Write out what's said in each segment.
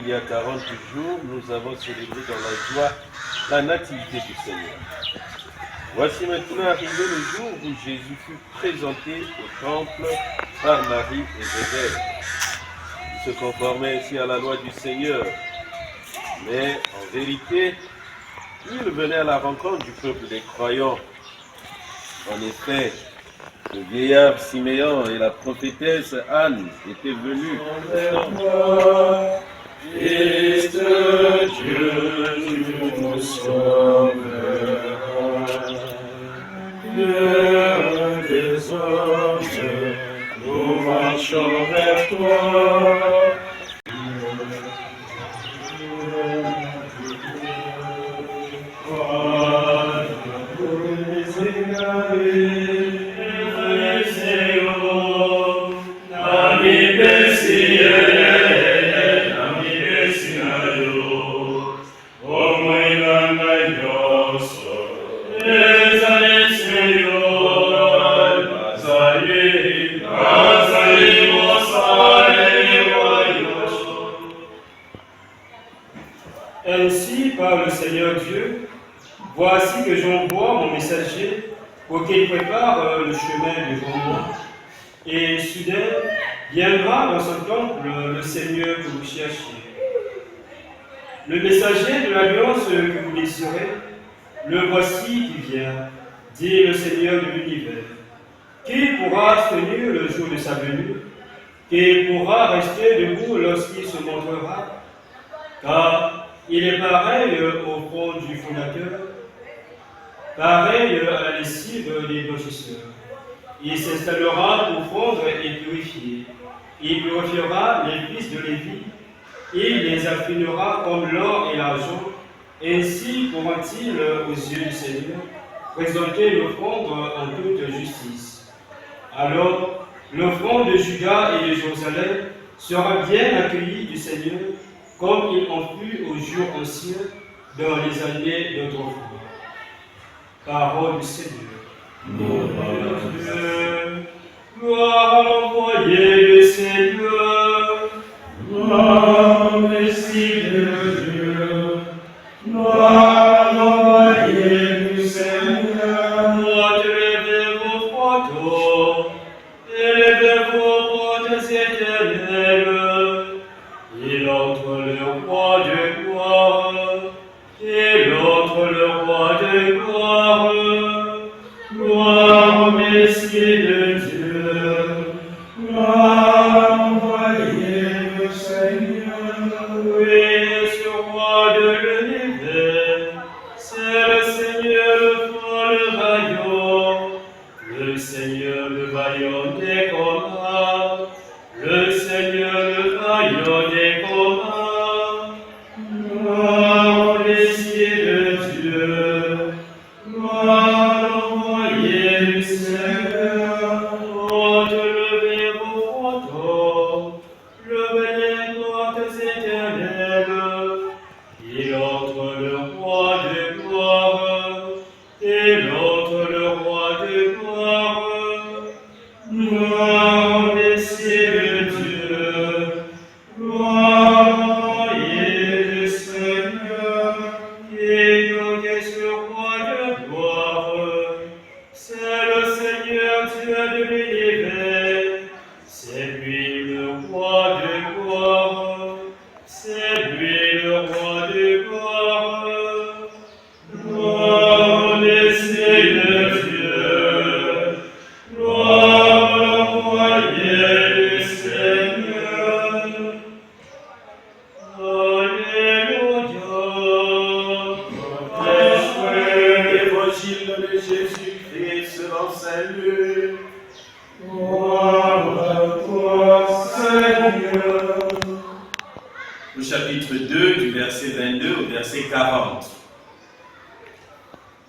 il y a 40 jours, nous avons célébré dans la joie la nativité du Seigneur. Voici maintenant arrivé le jour où Jésus fut présenté au temple par Marie et Joseph. Il se conformait ainsi à la loi du Seigneur. Mais en vérité, il venait à la rencontre du peuple des croyants. En effet, le vieillard Siméon et la prophétesse Anne étaient venus. Christ Dieu nous sauvera, Dieu des anges, nous marchons vers toi. Ainsi par le Seigneur Dieu, voici que j'envoie mon messager pour qu'il prépare le chemin devant moi. Et soudain viendra dans son temple le Seigneur que vous cherchez. Le messager de l'alliance que vous désirez, le voici qui vient, dit le Seigneur de l'univers. Qui pourra tenir le jour de sa venue? Qui pourra rester debout lorsqu'il se montrera? Car il est pareil au front du fondateur, pareil à la lessive des blanchisseurs. Il s'installera pour fondre et purifier. Il purifiera les fils de Lévi. Il les affinera comme l'or et l'argent. Ainsi pourra-t-il, aux yeux du Seigneur, présenter l'offrande en toute justice. Alors, l'offrande de Juda et de Jérusalem sera bien accueillie du Seigneur, comme il en fut aux jours anciens, dans les années d'autrefois. Parole du Seigneur. Gloire à l'envoyé du Seigneur. Gloire au Messie de Dieu. Gloire à l'envoyé du Seigneur. Élevez vos poteaux, élevez vos portes éternelles. Il entre le roi de gloire, il entre le roi de gloire. Gloire au Messie de Dieu. Gloire à l'envoyé du Seigneur. Oui, ce roi de l'univers, c'est le Seigneur le vaillant, le Seigneur le vaillant des combats, le Seigneur le vaillant des combats. Gloire au Messie de Dieu. Gloire à l'envoyé du Seigneur. Levez vos poteaux, levez les portes éternelles. Il entre le roi de gloire, il entre le roi de gloire. Gloire au Messie de Dieu. Gloire à l'envoyé du Seigneur. Quiconque est ce roi de gloire, c'est le Seigneur Dieu de l'univers. C'est lui le roi de gloire, c'est lui le roi de gloire. Gloire au Messie de Dieu. Gloire à l'envoyé du Seigneur. Alléluia. Évangile de Jésus-Christ selon Saint Luc. Gloire à toi, Seigneur. Au chapitre 2, du verset 22 au verset 40.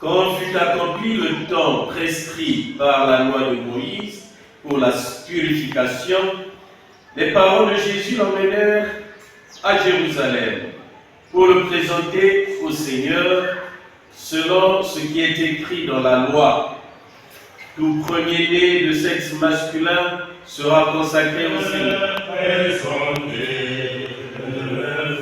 Quand fut accompli le temps prescrit par la loi de Moïse pour la purification, les parents de Jésus l'emmenèrent à Jérusalem pour le présenter au Seigneur selon ce qui est écrit dans la loi. Tout premier-né de sexe masculin sera consacré au Seigneur. Présentez le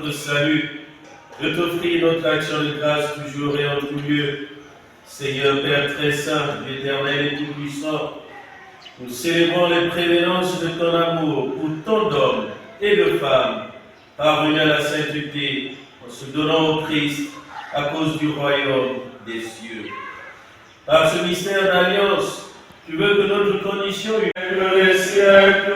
notre salut, de t'offrir notre action de grâce toujours et en tout lieu. Seigneur Père très saint, éternel et tout-puissant, nous célébrons les prévérences de ton amour pour tant d'hommes et de femmes parvenus à la sainteté en se donnant au Christ à cause du royaume des cieux. Par ce mystère d'alliance, tu veux que notre condition humaine les siècles.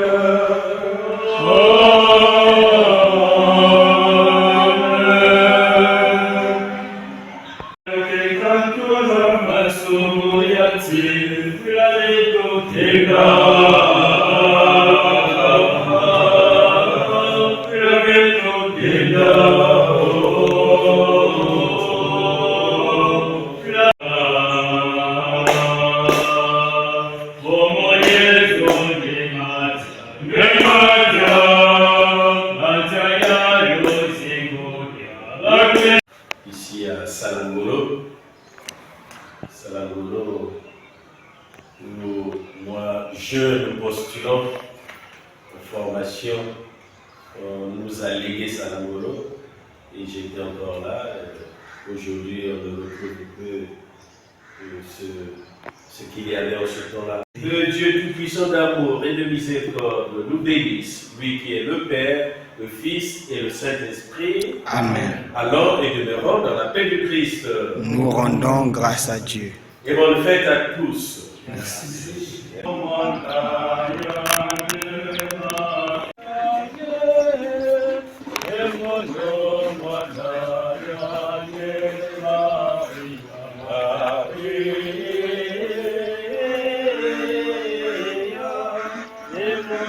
Ici à Salangolo, moi, jeune postulant en formation, on nous a légué Salangolo et j'étais encore là. Aujourd'hui, on ne retrouve que ce qu'il y avait en ce temps-là. Que Dieu Tout-Puissant d'amour et de miséricorde nous bénisse, lui qui est le Père, le Fils et le Saint-Esprit. Amen. Allons et demeurons dans la paix du Christ. Nous rendons grâce à Dieu. Et bonne fête à tous. Merci. Merci.